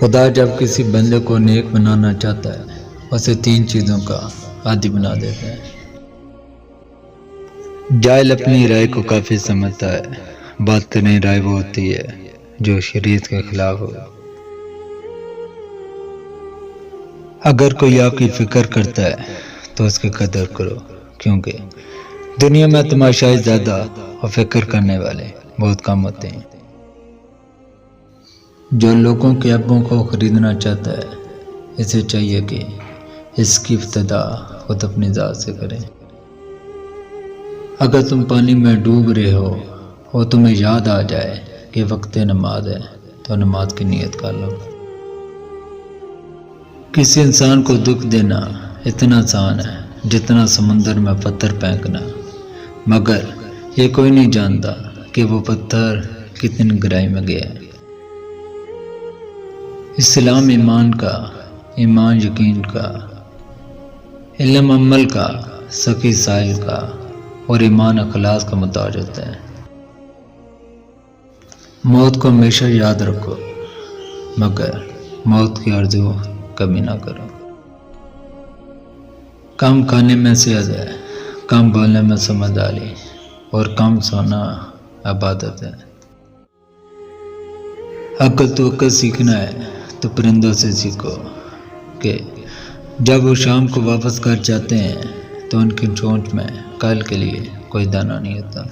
خدا جب کسی بندے کو نیک بنانا چاہتا ہے اسے 3 چیزوں کا عادی بنا دیتا ہے۔ جاہل اپنی رائے کو کافی سمجھتا ہے، بہترین رائے وہ ہوتی ہے جو شریعت کے خلاف ہو۔ اگر کوئی آپ کی فکر کرتا ہے تو اس کی قدر کرو، کیونکہ دنیا میں تماشائی زیادہ اور فکر کرنے والے بہت کم ہوتے ہیں۔ جو لوگوں کے عیبوں کو خریدنا چاہتا ہے اسے چاہیے کہ اس کی ابتدا خود اپنی ذات سے کرے۔ اگر تم پانی میں ڈوب رہے ہو اور تمہیں یاد آ جائے کہ وقت نماز ہے تو نماز کی نیت کر لو۔ کسی انسان کو دکھ دینا اتنا آسان ہے جتنا سمندر میں پتھر پھینکنا، مگر یہ کوئی نہیں جانتا کہ وہ پتھر کتنی گہرائی میں گیا ہے۔ اسلام ایمان کا، ایمان یقین کا، علم عمل کا، سخی سائل کا اور ایمان اخلاص کا محتاج ہوتا ہے۔ موت کو ہمیشہ یاد رکھو، مگر موت کی آرزو کبھی نہ کرو۔ کم کھانے میں صحت ہے، کم بولنے میں سمجھداری اور کم سونا عبادت ہے۔ اگر توقع سیکھنا ہے تو پرندوں سے سیکھو کہ جب وہ شام کو واپس گھر جاتے ہیں تو ان کی چونچ میں کل کے لیے کوئی دانہ نہیں ہوتا۔